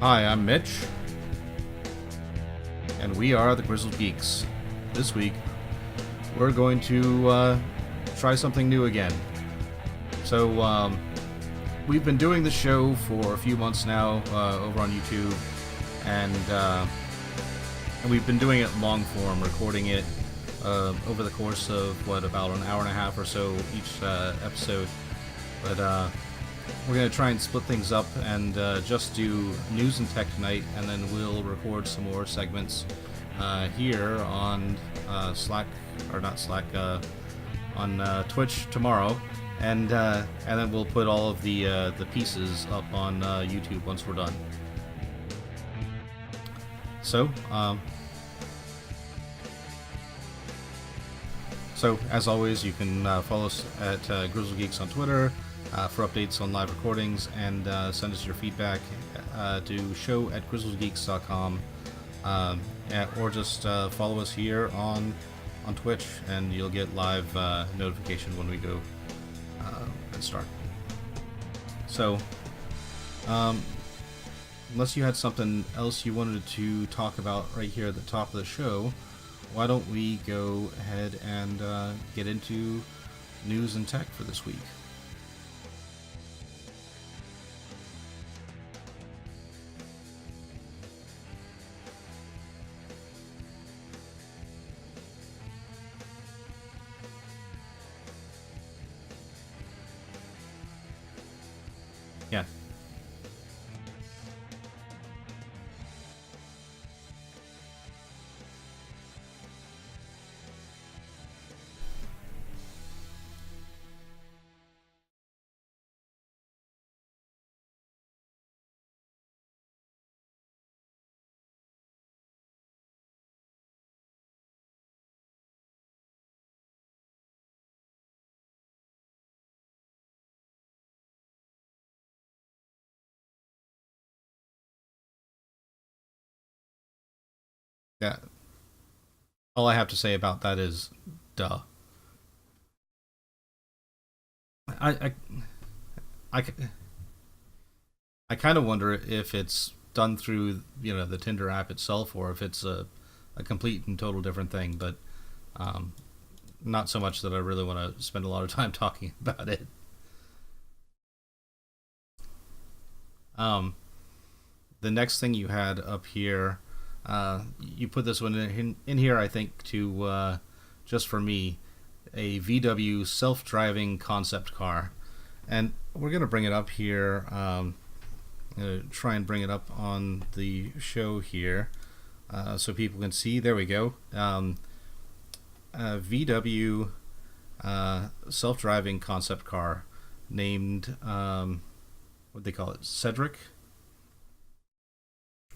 Hi, I'm Mitch, and we are the Grizzled Geeks. This week, we're going to try something new again. So, we've been doing the show for a few months now over on YouTube, and we've been doing it long form, recording it over the course of, about an hour and a half or so each episode. But we're going to try and split things up and just do news and tech tonight, and then we'll record some more segments here on Slack, or not Slack, on Twitch tomorrow, and then we'll put all of the pieces up on YouTube once we're done. So, as always, you can follow us at Grizzle Geeks on Twitter for updates on live recordings, and send us your feedback to show@grizzledgeeks.com, or just follow us here on Twitch, and you'll get live notification when we go and start. So, unless you had something else you wanted to talk about right here at the top of the show, why don't we go ahead and get into news and tech for this week. Yeah. Yeah. All I have to say about that is, duh. I, I, I, I kind of wonder if it's done through, the Tinder app itself, or if it's a complete and total different thing, but um, not so much that I really want to spend a lot of time talking about it. Um, the next thing you had up here, you put this one in here, I think, to just for me, a VW self-driving concept car, and we're gonna bring it up here. Try and bring it up on the show here, so people can see. There we go. VW self-driving concept car named what they call it, Cedric.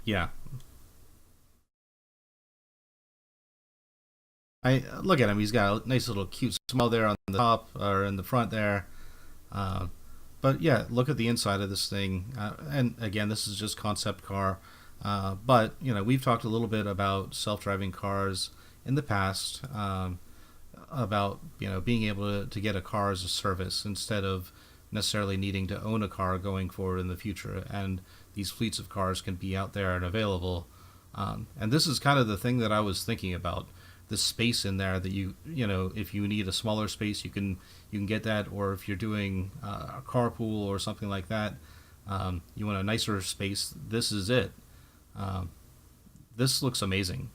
Yeah, I look at him. He's got a nice little cute smile there on the top or in the front there. Uh, but yeah, look at the inside of this thing. And again, this is just concept car. But we've talked a little bit about self-driving cars in the past, about being able to get a car as a service instead of necessarily needing to own a car going forward in the future. And these fleets of cars can be out there and available. And this is kind of the thing that I was thinking about, the space in there that if you need a smaller space, you can get that, or if you're doing a carpool or something like that, you want a nicer space, this is it. Um, this looks amazing.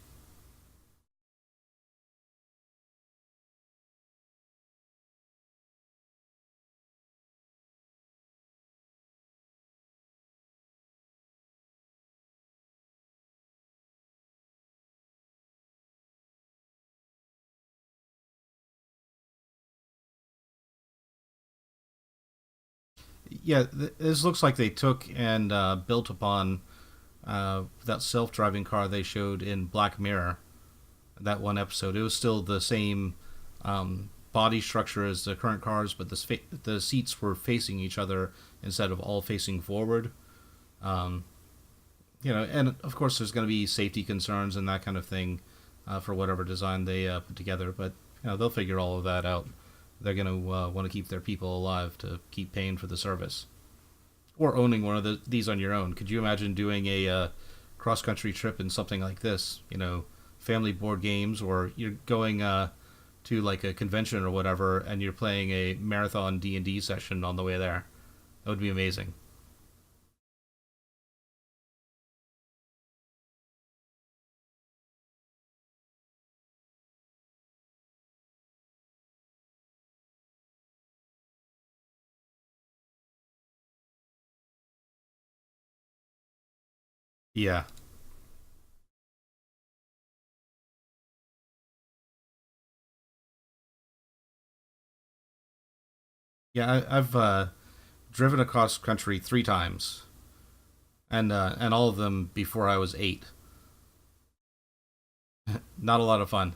Yeah, this looks like they took and built upon that self-driving car they showed in Black Mirror, that one episode. It was still the same body structure as the current cars, but the seats were facing each other instead of all facing forward. Um, and of course, there's going to be safety concerns and that kind of thing for whatever design they put together, but they'll figure all of that out. They're going to want to keep their people alive to keep paying for the service. or owning one of these on your own. Could you imagine doing a cross country trip in something like this? Family board games, or you're going to like a convention or whatever, and you're playing a marathon D&D session on the way there. That would be amazing. Yeah, yeah. I've driven across country 3 times, and all of them before I was 8. Not a lot of fun.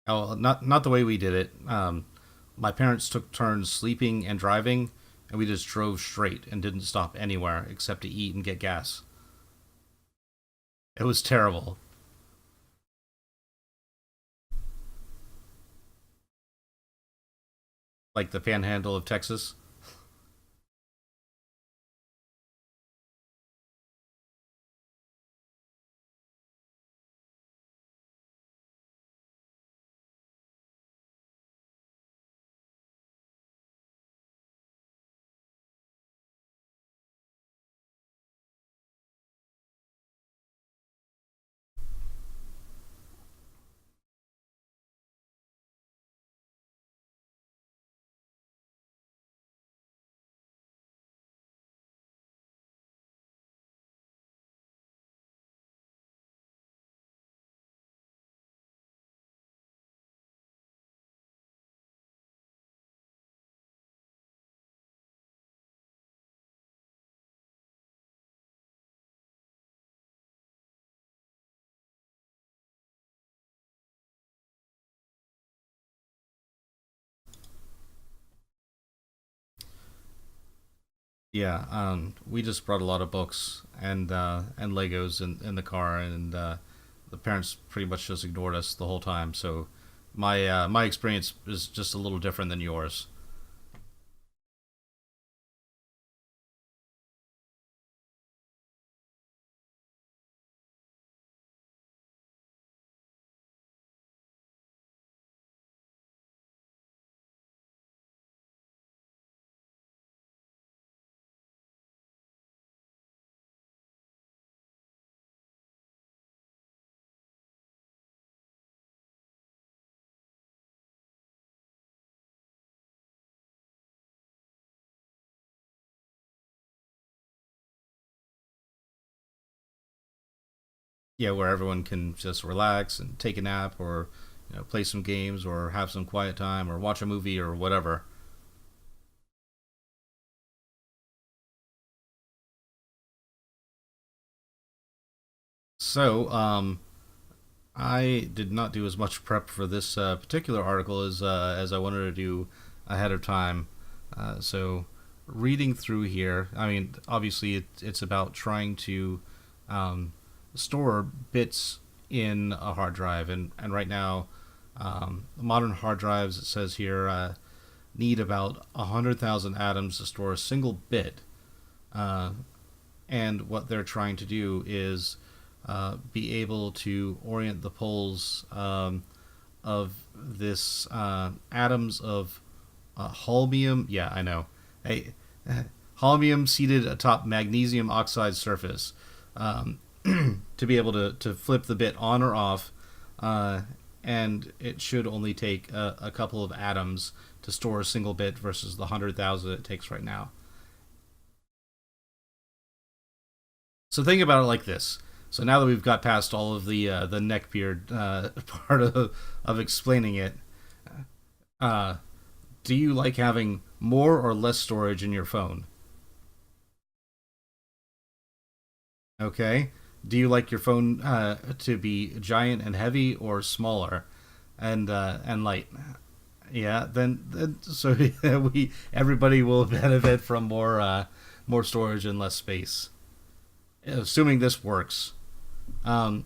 Oh, not the way we did it. My parents took turns sleeping and driving, and we just drove straight and didn't stop anywhere except to eat and get gas. It was terrible. Like the panhandle of Texas. Yeah, we just brought a lot of books and Legos in the car, and the parents pretty much just ignored us the whole time. So my experience is just a little different than yours. Yeah, where everyone can just relax and take a nap, or play some games, or have some quiet time, or watch a movie, or whatever. So, I did not do as much prep for this particular article as I wanted to do ahead of time. So, reading through here, I mean, obviously it's about trying to um, store bits in a hard drive, and right now, modern hard drives, it says here, need about 100,000 atoms to store a single bit. Uh, and what they're trying to do is be able to orient the poles of this atoms of holmium. Yeah, I know. Hey, holmium seated atop magnesium oxide surface, um, to be able to flip the bit on or off, uh, and it should only take a couple of atoms to store a single bit versus the 100,000 it takes right now. So think about it like this. So now that we've got past all of the neckbeard part of explaining it, uh, do you like having more or less storage in your phone? Okay. Do you like your phone to be giant and heavy, or smaller and light? Yeah. Then so we everybody will benefit from more storage and less space, assuming this works. Um,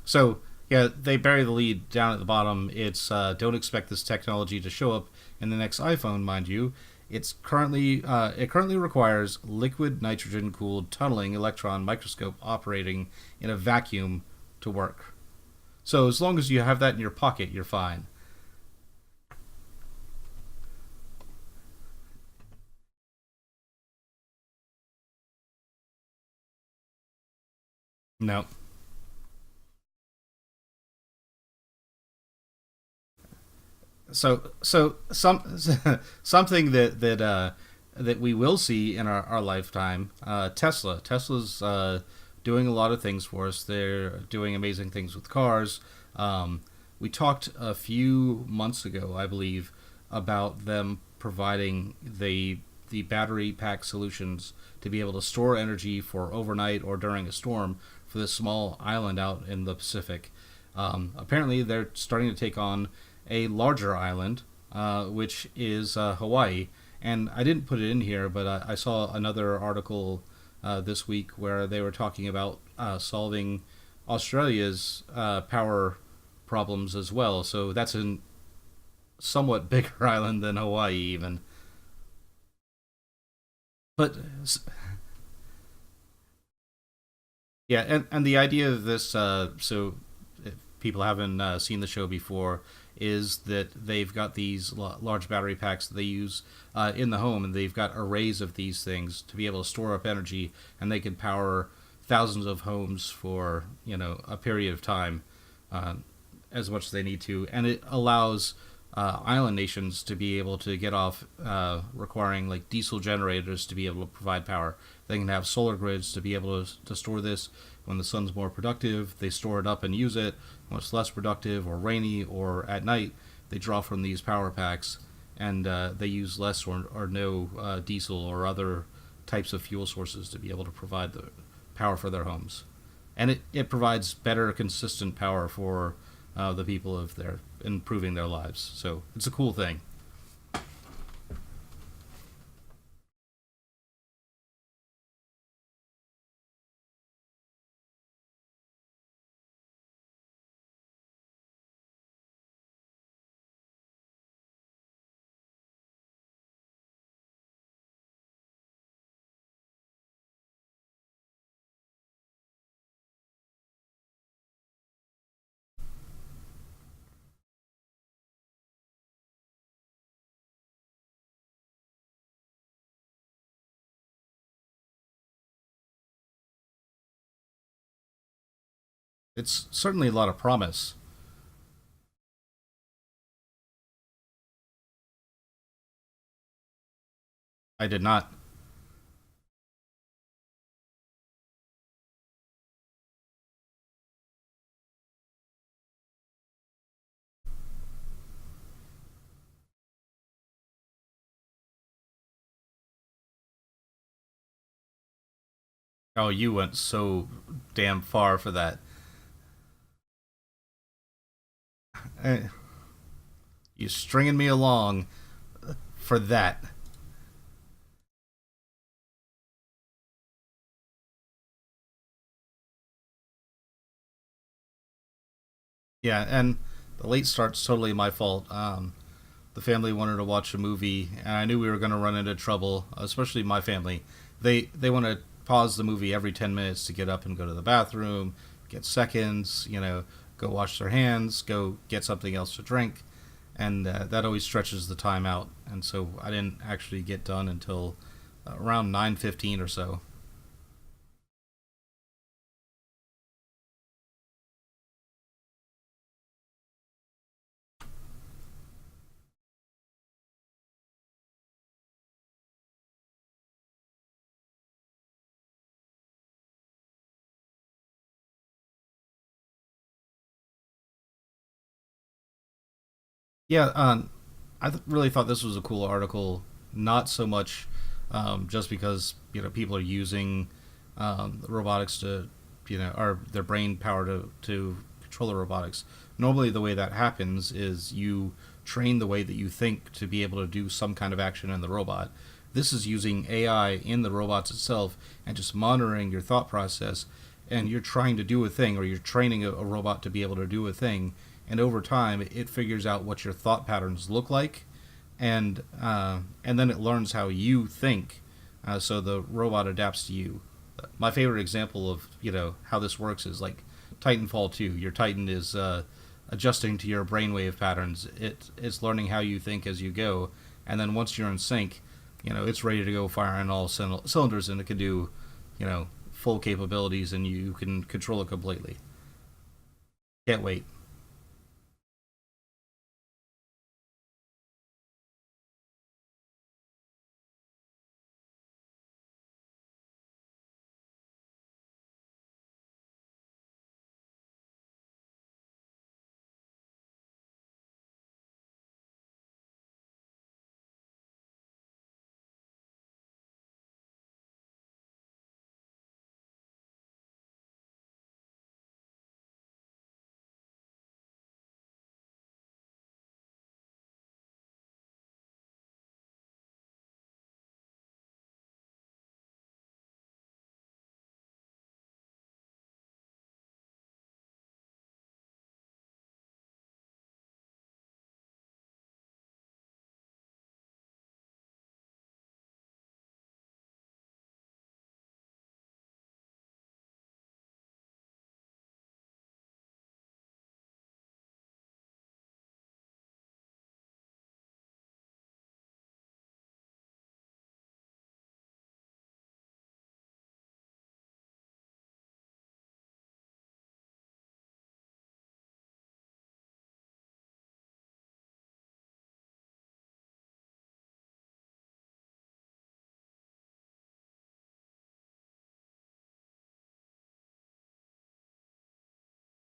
so yeah, they bury the lead down at the bottom. It's don't expect this technology to show up in the next iPhone, mind you. It currently requires liquid nitrogen cooled tunneling electron microscope operating in a vacuum to work. So as long as you have that in your pocket, you're fine. No. Something that we will see in our lifetime. Tesla's doing a lot of things for us. They're doing amazing things with cars. We talked a few months ago, I believe, about them providing the battery pack solutions to be able to store energy for overnight or during a storm for this small island out in the Pacific. Apparently, they're starting to take on a larger island, which is Hawaii. And I didn't put it in here, but I saw another article this week where they were talking about solving Australia's power problems as well. So that's a somewhat bigger island than Hawaii, even. But yeah, and the idea of this, so if people haven't seen the show before, is that they've got these large battery packs that they use in the home, and they've got arrays of these things to be able to store up energy, and they can power thousands of homes for a period of time, uh, as much as they need to, and it allows island nations to be able to get off requiring like diesel generators to be able to provide power. They can have solar grids to be able to store this. When the sun's more productive, they store it up and use it. When it's less productive or rainy or at night, they draw from these power packs, and they use less or no diesel or other types of fuel sources to be able to provide the power for their homes. And it provides better, consistent power for the people of their improving their lives. So it's a cool thing. It's certainly a lot of promise. I did not. Oh, you went so damn far for that. Eh, you stringing me along for that. Yeah, and the late start's totally my fault. The family wanted to watch a movie, and I knew we were going to run into trouble, especially my family. They want to pause the movie every 10 minutes to get up and go to the bathroom, get seconds, go wash their hands, go get something else to drink, and that always stretches the time out. And so I didn't actually get done until around 9:15 or so. Yeah, really thought this was a cool article. Not so much just because people are using robotics to or their brain power to control the robotics. Normally, the way that happens is you train the way that you think to be able to do some kind of action in the robot. This is using AI in the robots itself and just monitoring your thought process. And you're trying to do a thing, or you're training a robot to be able to do a thing. And over time, it figures out what your thought patterns look like, and then it learns how you think. So the robot adapts to you. My favorite example of how this works is like Titanfall 2. Your Titan is adjusting to your brainwave patterns. It's learning how you think as you go, and then once you're in sync, it's ready to go firing all cylinders, and it can do, full capabilities, and you can control it completely. Can't wait.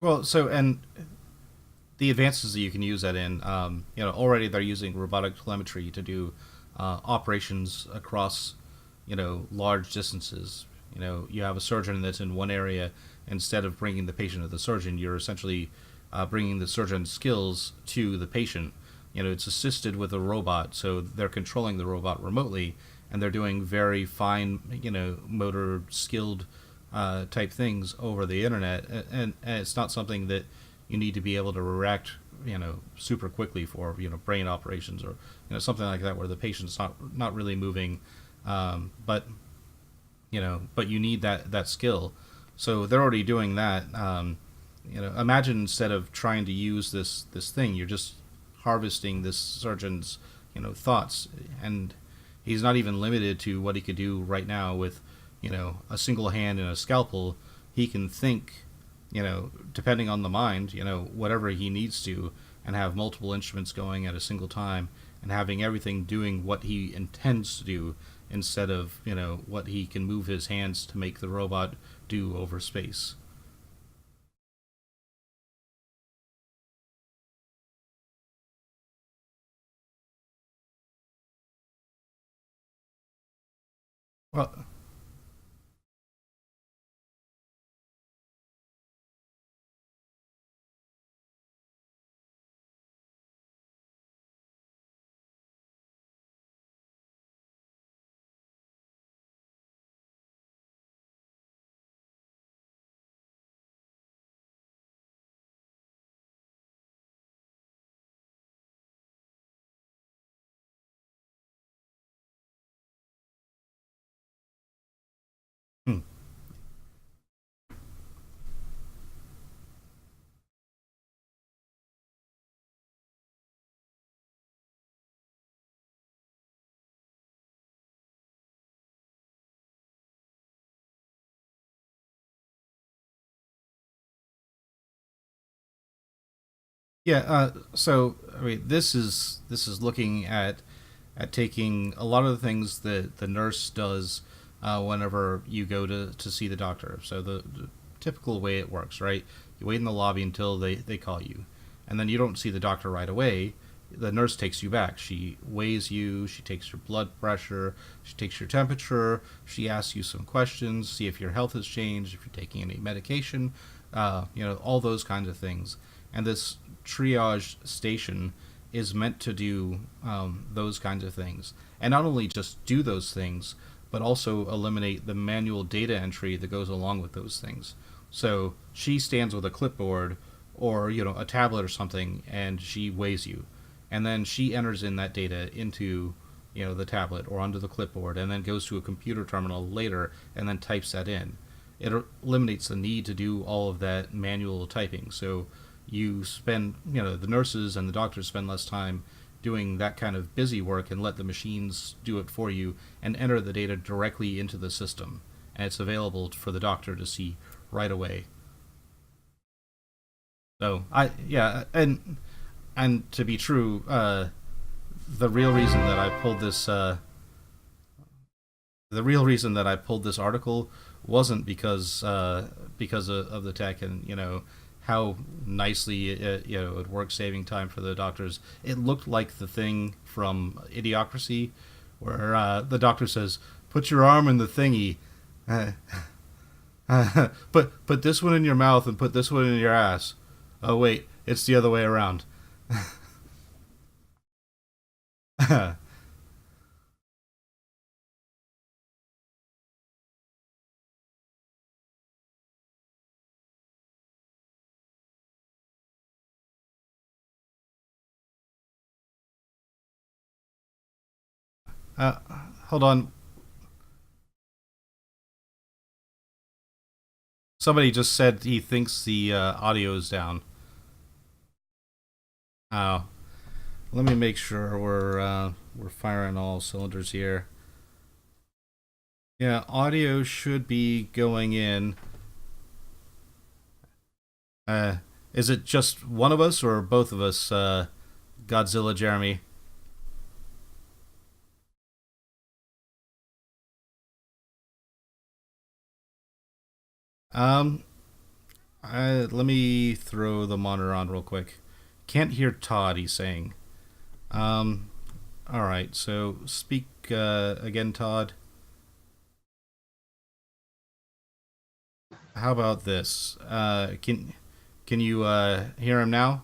Well, so and the advances that you can use that in, already they're using robotic telemetry to do operations across, large distances. You have a surgeon that's in one area. Instead of bringing the patient to the surgeon, you're essentially bringing the surgeon's skills to the patient. It's assisted with a robot, so they're controlling the robot remotely, and they're doing very fine, motor skilled type things over the internet, and it's not something that you need to be able to react, super quickly for, brain operations, or something like that, where the patient's not really moving, but but you need that skill. So they're already doing that. Imagine instead of trying to use this thing, you're just harvesting this surgeon's thoughts, and he's not even limited to what he could do right now with a single hand and a scalpel. He can think, depending on the mind, whatever he needs to, and have multiple instruments going at a single time, and having everything doing what he intends to do, instead of what he can move his hands to make the robot do over space. Well, hmm. Yeah. So I mean, this is looking at taking a lot of the things that the nurse does whenever you go to see the doctor. So the typical way it works, right? You wait in the lobby until they call you, and then you don't see the doctor right away. The nurse takes you back. She weighs you. She takes your blood pressure. She takes your temperature. She asks you some questions, see if your health has changed, if you're taking any medication, all those kinds of things. And this triage station is meant to do those kinds of things, and not only just do those things, but also eliminate the manual data entry that goes along with those things. So she stands with a clipboard or a tablet or something, and she weighs you, and then she enters in that data into the tablet or onto the clipboard, and then goes to a computer terminal later and then types that in. It eliminates the need to do all of that manual typing. So you spend, the nurses and the doctors spend less time doing that kind of busy work and let the machines do it for you and enter the data directly into the system. And it's available for the doctor to see right away. So and to be true, the real reason that I pulled this article wasn't because of the tech and how nicely it works saving time for the doctors. It looked like the thing from Idiocracy where the doctor says, "Put your arm in the thingy." Put this one in your mouth and put this one in your ass. Oh wait, it's the other way around. Uh, Hold on. Somebody just said he thinks the audio is down. Oh, let me make sure we're firing all cylinders here. Yeah, audio should be going in. Uh, is it just one of us or both of us? Godzilla Jeremy. Um, Let me throw the monitor on real quick. Can't hear Todd. He's saying. Um, all right. So speak again, Todd. How about this? Can you hear him now?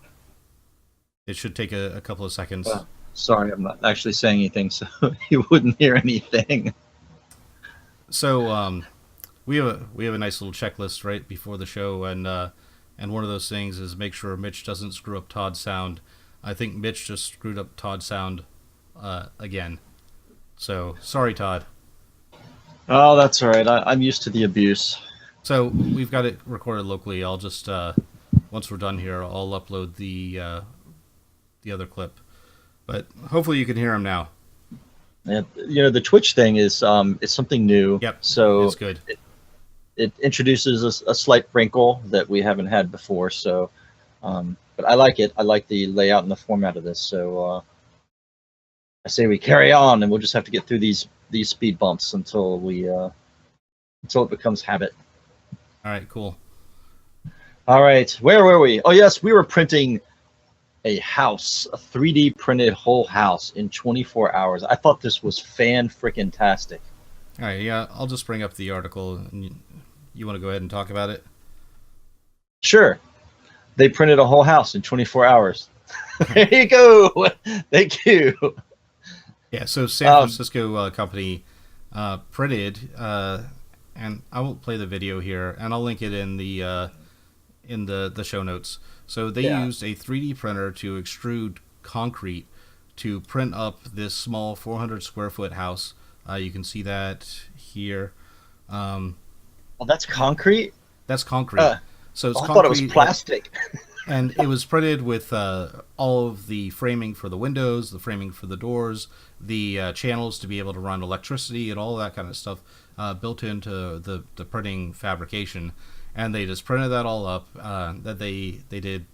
It should take a couple of seconds. Sorry, I'm not actually saying anything, so you wouldn't hear anything. So we have a nice little checklist right before the show, and one of those things is make sure Mitch doesn't screw up Todd's sound. I think Mitch just screwed up Todd's sound again. So sorry, Todd. Oh, that's all right. I'm used to the abuse. So we've got it recorded locally. I'll just once we're done here, I'll upload the other clip. But hopefully you can hear him now. And, the Twitch thing is it's something new. Yep. So it's good. It introduces a slight wrinkle that we haven't had before. So, but I like it. I like the layout and the format of this. So I say we carry on, and we'll just have to get through these speed bumps until it becomes habit. All right. Cool. All right. Where were we? Oh yes, we were printing a house, a 3D printed whole house in 24 hours. I thought this was fan-frickin-tastic. All right, yeah, I'll just bring up the article. And you want to go ahead and talk about it? Sure. They printed a whole house in 24 hours. There you go. Thank you. Yeah, so San Francisco company printed, and I won't play the video here, and I'll link it in the show notes. So they used a 3D printer to extrude concrete to print up this small 400 square foot house. You can see that here. Well, that's concrete? That's concrete. So it's I concrete, thought it was plastic. And it was printed with all of the framing for the windows, the framing for the doors, the channels to be able to run electricity, and all that kind of stuff built into the printing fabrication. And they just printed that all up. That they did,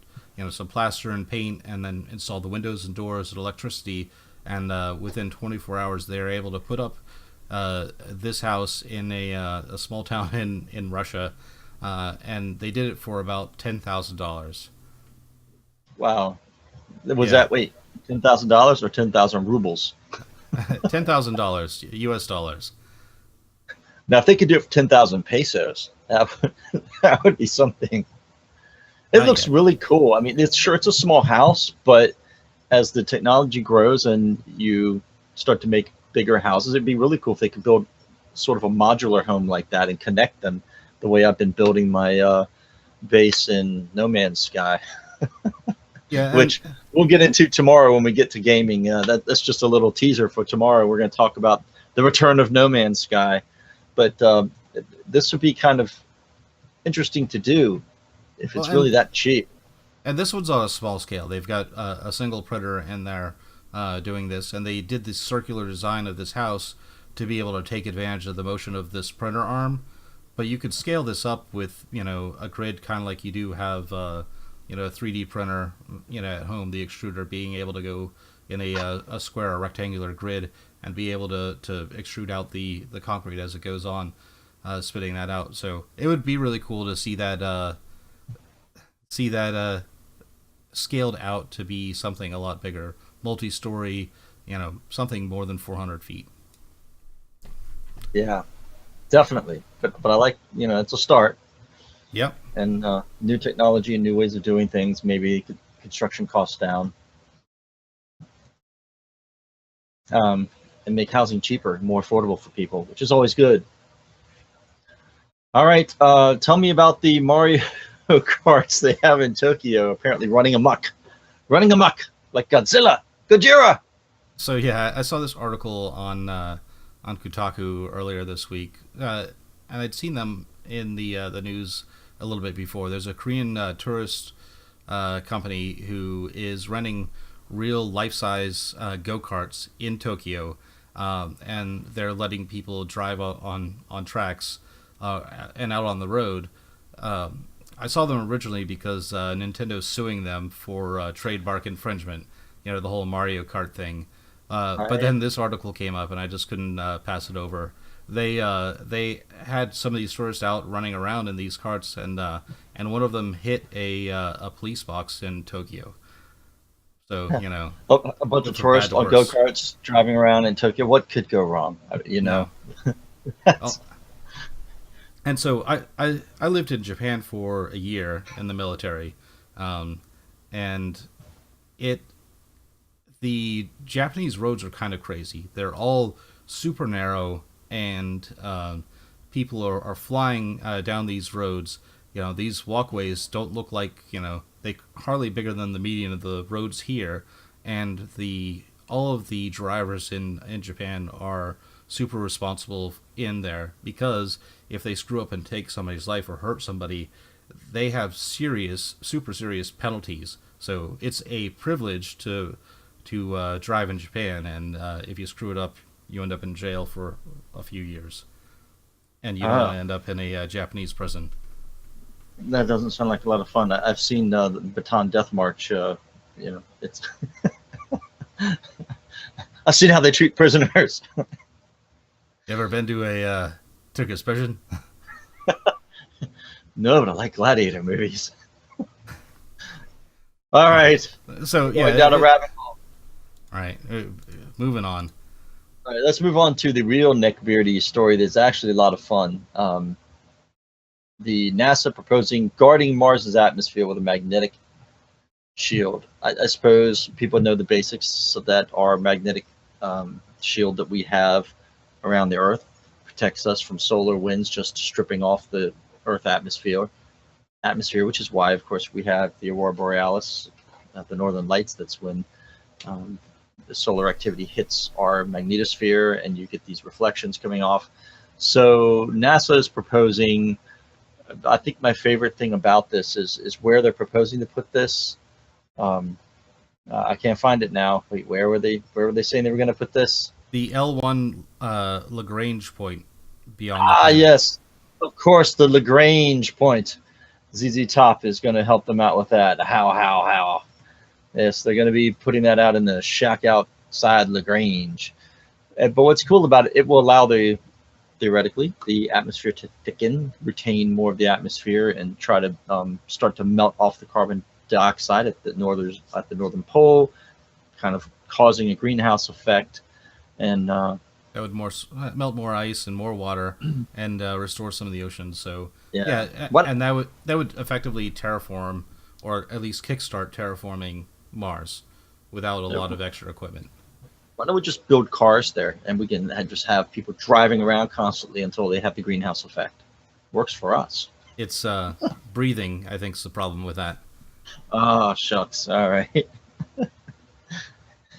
some plaster and paint, and then installed the windows and doors and electricity. And within 24 hours, they were able to put up this house in a small town in Russia, and they did it for about $10,000. Wow. Was that $10,000 or 10,000 rubles? $10,000 U.S. dollars. Now, if they could do it for 10,000 pesos, that would be something. It looks really cool. I mean, it's a small house, but as the technology grows and you start to make bigger houses, it'd be really cool if they could build sort of a modular home like that and connect them the way I've been building my base in No Man's Sky, Yeah, and which we'll get into tomorrow when we get to gaming. That's just a little teaser for tomorrow. We're going to talk about the return of No Man's Sky, but this would be kind of interesting to do if well, it's really that cheap. and this one's on a small scale. They've got a single printer in there doing this, and they did this circular design of this house to be able to take advantage of the motion of this printer arm. But you could scale this up with a grid, kind of like you do have a 3D printer at home. The extruder being able to go in a square or rectangular grid and be able to extrude out the concrete as it goes on, spitting that out. So it would be really cool to see that scaled out to be something a lot bigger, multi-story, something more than 400 feet. Yeah, definitely. But I like, it's a start, Yep. and new technology and new ways of doing things. Maybe construction costs down, and make housing cheaper, more affordable for people, which is always good. All right, tell me about the Mario karts they have in Tokyo. Apparently running amok like Gojira. So yeah, I saw this article on Kotaku earlier this week, and I'd seen them in the news a little bit before. There's a Korean tourist company who is renting real life-size go-karts in Tokyo, and they're letting people drive on tracks and out on the road. I saw them originally because Nintendo's suing them for trademark infringement. The whole Mario Kart thing. But then this article came up, and I just couldn't pass it over. They had some of these tourists out running around in these carts, and one of them hit a police box in Tokyo. So A bunch of tourists on go-karts driving around in Tokyo. What could go wrong? No. And so I lived in Japan for a year in the military, and the Japanese roads are kind of crazy. They're all super narrow, and people are flying down these roads. These walkways don't look like they hardly bigger than the median of the roads here, and all of the drivers in Japan are super responsible in there, because if they screw up and take somebody's life or hurt somebody, they have super serious penalties. So it's a privilege to drive in Japan, and if you screw it up, you end up in jail for a few years, and you don't want to end up in a Japanese prison. That doesn't sound like a lot of fun. I've seen the Baton Death March. It's I've seen how they treat prisoners. You ever been to a Turkish prison? No, but I like gladiator movies. All right. So going down a rabbit hole. All right, moving on. All right, let's move on to the real Nick Beardy story. That's actually a lot of fun. The NASA proposing guarding Mars's atmosphere with a magnetic shield. I suppose people know the basics of that. Our magnetic shield that we have around the Earth protects us from solar winds just stripping off the Earth atmosphere, which is why, of course, we have the aurora borealis, the northern lights. That's when the solar activity hits our magnetosphere, and you get these reflections coming off. So NASA is proposing. I think my favorite thing about this is where they're proposing to put this. I can't find it now. Wait, where were they saying they were going to put this? The L1 Lagrange point beyond. Yes, of course, the Lagrange point. ZZ Top is going to help them out with that. How? Yes, they're going to be putting that out in the shack outside Lagrange. But what's cool about it, it will allow theoretically the atmosphere to thicken, retain more of the atmosphere, and try to start to melt off the carbon dioxide at the northern pole, kind of causing a greenhouse effect. And that would melt more ice and more water, and restore some of the oceans. So and that would effectively terraform, or at least kickstart terraforming Mars. without a So lot of extra equipment. why don't we just build cars there, and we can just have people driving around constantly until they have the greenhouse effect? Works for us. It's breathing, I think, is the problem with that. Oh, shucks. All right.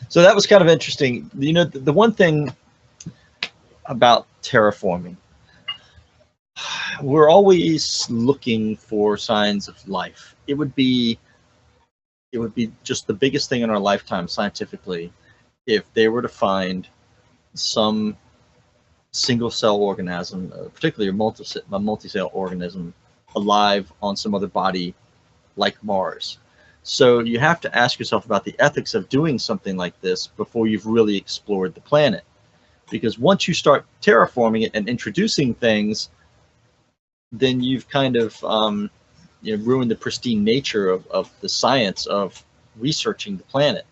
So that was kind of interesting. The one thing about terraforming, we're always looking for signs of life. It would be just the biggest thing in our lifetime scientifically if they were to find some single cell organism, particularly a multi-cell organism, alive on some other body like Mars. So you have to ask yourself about the ethics of doing something like this before you've really explored the planet. Because once you start terraforming it and introducing things, then you've kind of ruined the pristine nature of the science of researching the planet.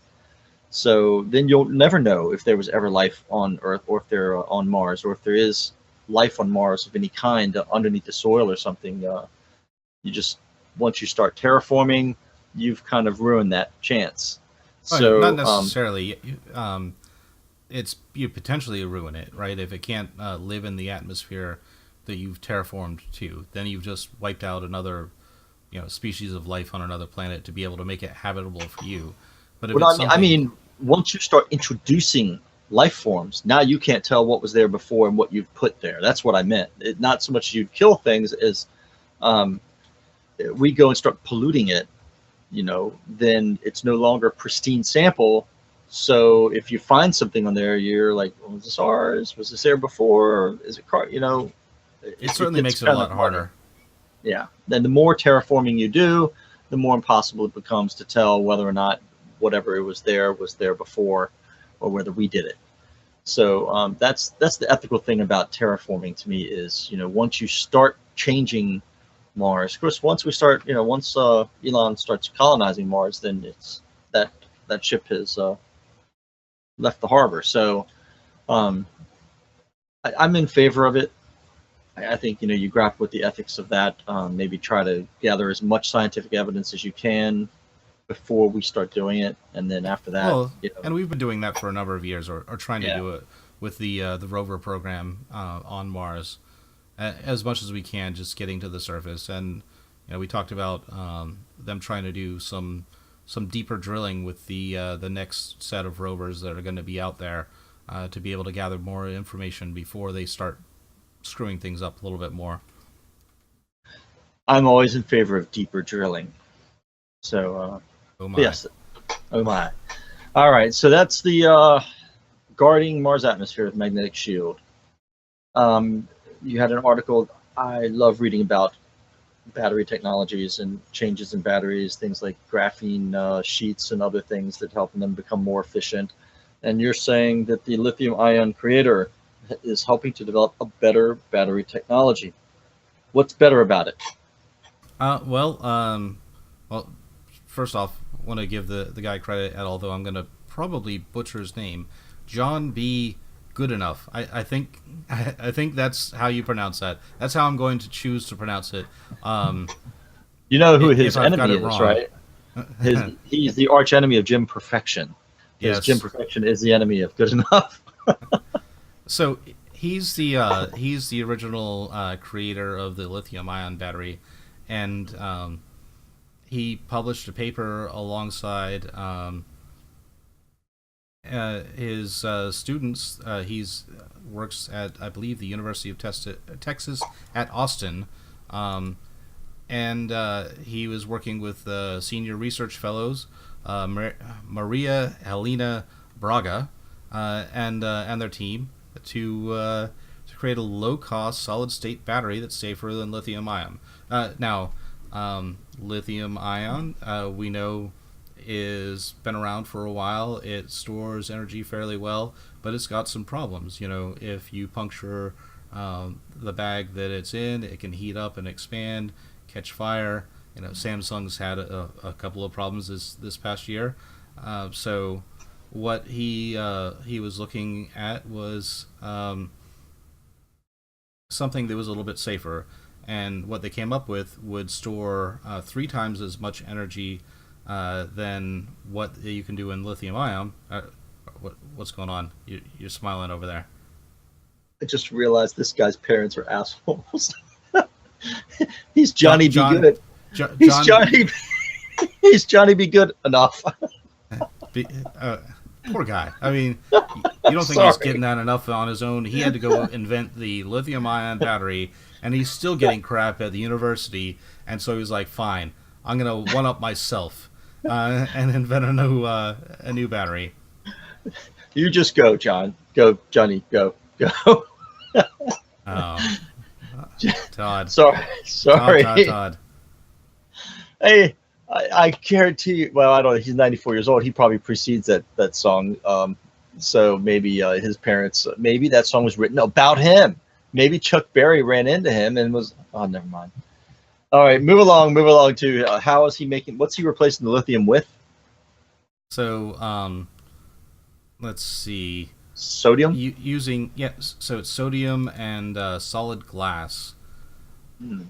So then you'll never know if there was ever life on Earth, or if they're on Mars, or if there is life on Mars of any kind underneath the soil or something. You just Once you start terraforming, you've kind of ruined that chance. Well, not So necessarily. It's you potentially ruin it, right? If it can't live in the atmosphere that you've terraformed to, then you've just wiped out another, species of life on another planet to be able to make it habitable for you. But if what it's I something, mean, once you start introducing life forms, now you can't tell what was there before and what you've put there. That's what I meant. Not so much you'd kill things as um, we go and start polluting it, then it's no longer a pristine sample. So if you find something on there, you're like, well, was this ours? Was this there before? Or is it car? it It certainly gets makes it a kind lot of muddy. harder. Yeah. Then the more terraforming you do, the more impossible it becomes to tell whether or not whatever it was there before, or whether we did it. So that's the ethical thing about terraforming to me is, once you start changing Mars, of course, once Elon starts colonizing Mars, then it's that ship has left the harbor. So um, I'm in favor of it. I think you grapple with the ethics of that. Maybe try to gather as much scientific evidence as you can before we start doing it, and then after that, Well, and we've been doing that for a number of years, or trying to yeah. do it with the rover program on Mars, as much as we can, just getting to the surface. And we talked about them trying to do some deeper drilling with the next set of rovers that are going to be out there to be able to gather more information before they start screwing things up a little bit more. I'm always in favor of deeper drilling. So Oh my! yes, oh my. All right, so that's the guarding Mars atmosphere with magnetic shield. Um, you had an article. I love reading about battery technologies and changes in batteries, things like graphene sheets and other things that help them become more efficient. And you're saying that the lithium ion creator is helping to develop a better battery technology. What's better about it? Well, first off, want to give the guy credit, although I'm going to probably butcher his name, John B. Goodenough. I think I think that's how you pronounce that. That's how I'm going to choose to pronounce it. Um, You know who if his I've got enemy it is, wrong, right? He's the arch enemy of Jim Perfection, because Jim yes. Perfection is the enemy of Good Enough. So he's the original creator of the lithium ion battery, and he published a paper alongside his students. He's works at, I believe, the University of Texas at Austin, um, and he was working with senior research fellows, Maria Helena Braga, and their team to create a low cost solid state battery that's safer than lithium ion. Now, lithium ion, we know, is been around for a while. It stores energy fairly well, but it's got some problems. If you puncture the bag that it's in, it can heat up and expand, catch fire. Samsung's had a couple of problems this past year. So what he was looking at was something that was a little bit safer, and what they came up with would store 3 times as much energy than what you can do in lithium ion. What's going on? You're smiling over there. I just realized this guy's parents are assholes. He's John, Johnny Be John, Good. He's John, Johnny. He's Johnny Be Good enough. be, poor guy. I mean, you don't think he's Sorry. getting that enough on his own? He had to go invent the lithium ion battery, and he's still getting crap at the university. And so he was like, "Fine, I'm gonna one up myself and invent a new battery." You just go, John. Go, Johnny. Go. Go. Oh, Todd. Sorry. Todd. Hey, I guarantee you. Well, I don't know. He's 94 years old. He probably precedes that song. So maybe his parents. Maybe that song was written about him. Maybe Chuck Berry ran into him and was. Oh, never mind. All right, move along. Move along to how is he making? What's he replacing the lithium with? So, let's see. Sodium. Using so it's sodium and solid glass. Hmm.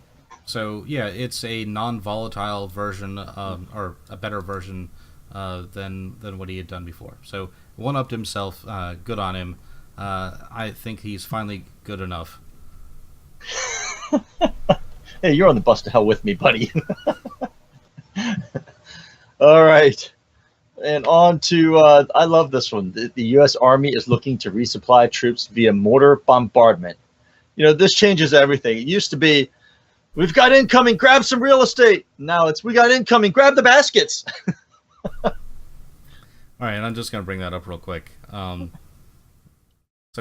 So yeah, it's a non-volatile version, or a better version than what he had done before. So one-upped himself. Good on him. I think he's finally good enough. Hey, you're on the bus to hell with me, buddy. All right. And on to, I love this one. The U.S. Army is looking to resupply troops via mortar bombardment. You know, this changes everything. It used to be, we've got incoming, grab some real estate. Now it's, we got incoming, grab the baskets. All right, and I'm just going to bring that up real quick. So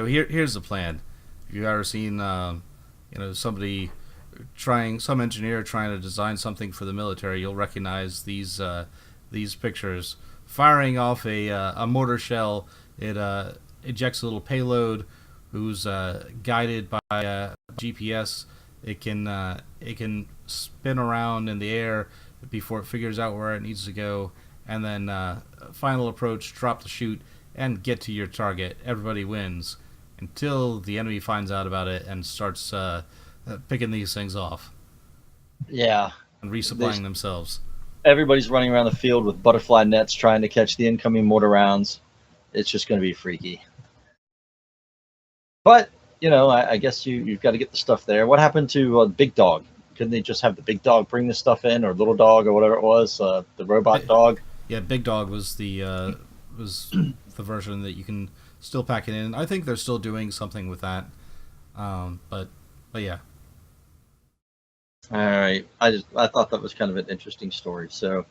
here's the plan. If you've ever seen, some engineer trying to design something for the military, you'll recognize these pictures. Firing off a mortar shell, it ejects a little payload who's guided by GPS. It can spin around in the air before it figures out where it needs to go, and then final approach, drop the chute, and get to your target. Everybody wins until the enemy finds out about it and starts picking these things off. Yeah. And resupplying themselves. Everybody's running around the field with butterfly nets trying to catch the incoming mortar rounds. It's just going to be freaky. But, I guess you've got to get the stuff there. What happened to Big Dog? Couldn't they just have the Big Dog bring the stuff in, or Little Dog, or whatever it was, the robot dog? Yeah, Big Dog was the version that you can still pack it in. I think they're still doing something with that. But yeah. All right. I thought that was kind of an interesting story. So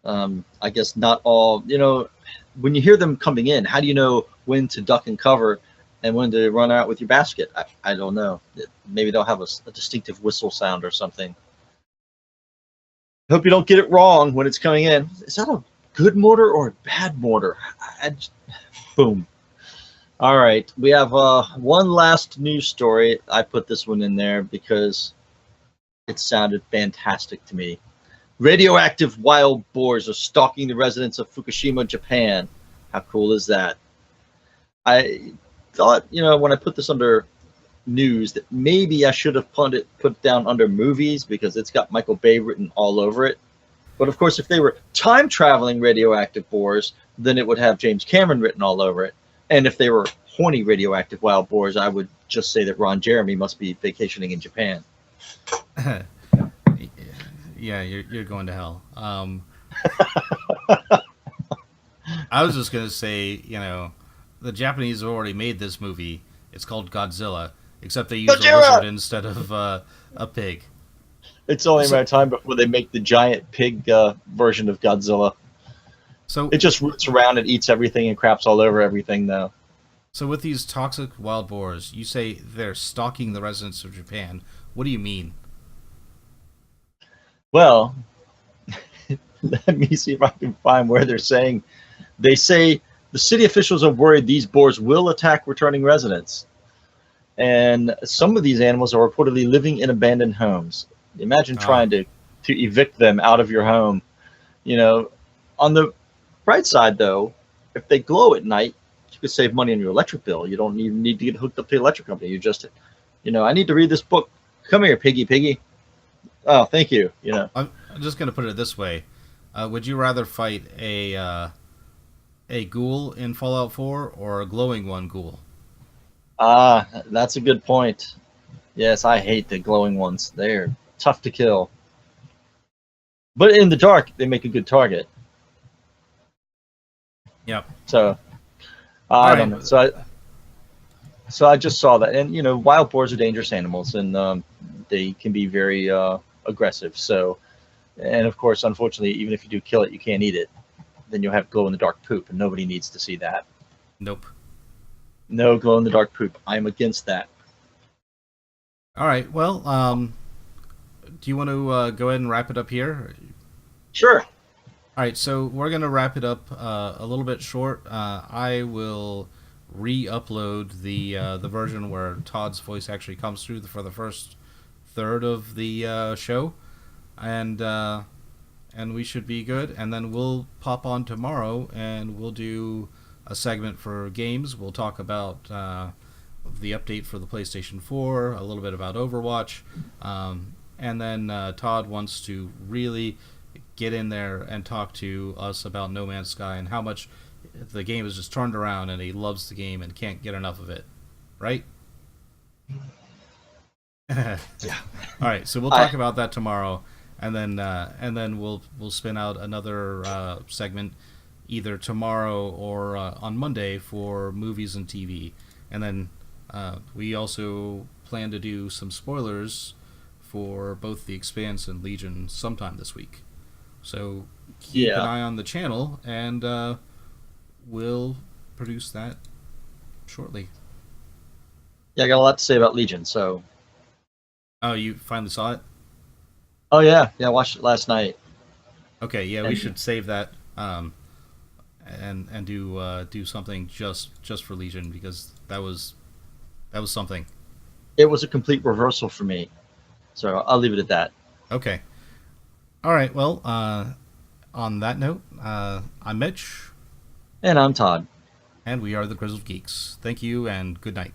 I guess not all, when you hear them coming in, how do you know when to duck and cover and when to run out with your basket? I don't know. Maybe they'll have a distinctive whistle sound or something. Hope you don't get it wrong when it's coming in. Is that a good mortar or a bad mortar? Boom. All right. We have one last news story. I put this one in there because it sounded fantastic to me. Radioactive wild boars are stalking the residents of Fukushima, Japan. How cool is that? I thought, when I put this under news, that maybe I should have put it down under movies because it's got Michael Bay written all over it. But of course, if they were time-traveling radioactive boars, then it would have James Cameron written all over it. And if they were horny radioactive wild boars, I would just say that Ron Jeremy must be vacationing in Japan. Yeah, you're going to hell. I was just gonna say, the Japanese have already made this movie. It's called Godzilla, except they use a lizard instead of a pig. It's only a matter of time before they make the giant pig version of Godzilla. So it just roots around and eats everything and craps all over everything, though. So with these toxic wild boars, you say they're stalking the residents of Japan. What do you mean? Well, let me see if I can find where they're saying. They say the city officials are worried these boars will attack returning residents. And some of these animals are reportedly living in abandoned homes. Imagine trying to evict them out of your home. On the bright side, though, if they glow at night, you could save money on your electric bill. You don't even need to get hooked up to the electric company. You just, I need to read this book. Come here, piggy. Oh, thank you. I'm just going to put it this way. Would you rather fight a ghoul in Fallout 4 or a glowing one ghoul? Ah, that's a good point. Yes, I hate the glowing ones. They're tough to kill. But in the dark, they make a good target. Yep. So All I don't right. know. So I just saw that, and wild boars are dangerous animals, and they can be very aggressive. So, and of course, unfortunately, even if you do kill it, you can't eat it. Then you'll have glow in the dark poop, and nobody needs to see that. Nope. No glow in the dark poop. I'm against that. All right. Well, do you want to go ahead and wrap it up here? Sure. All right. So we're gonna wrap it up a little bit short. I will re-upload the version where Todd's voice actually comes through for the first third of the show, and we should be good. And then we'll pop on tomorrow, and we'll do a segment for games. We'll talk about the update for the PlayStation 4, a little bit about Overwatch, and then Todd wants to really get in there and talk to us about No Man's Sky and how much the game is just turned around, and he loves the game and can't get enough of it. Right? All Yeah. right, so we'll talk about that tomorrow, and then we'll spin out another segment either tomorrow or on Monday for movies and TV, and then we also plan to do some spoilers for both The Expanse and Legion sometime this week. So keep an Yeah. eye on the channel, and we'll produce that shortly. Yeah, I got a lot to say about Legion. So. Oh, you finally saw it? Oh yeah, I watched it last night. Okay, yeah, we And should save that and do something just for Legion, because that was something. it was a complete reversal for me. So I'll leave it at that. Okay. All right. Well, on that note, I'm Mitch, And I'm Todd. and we are the Grizzled Geeks. Thank you, and good night.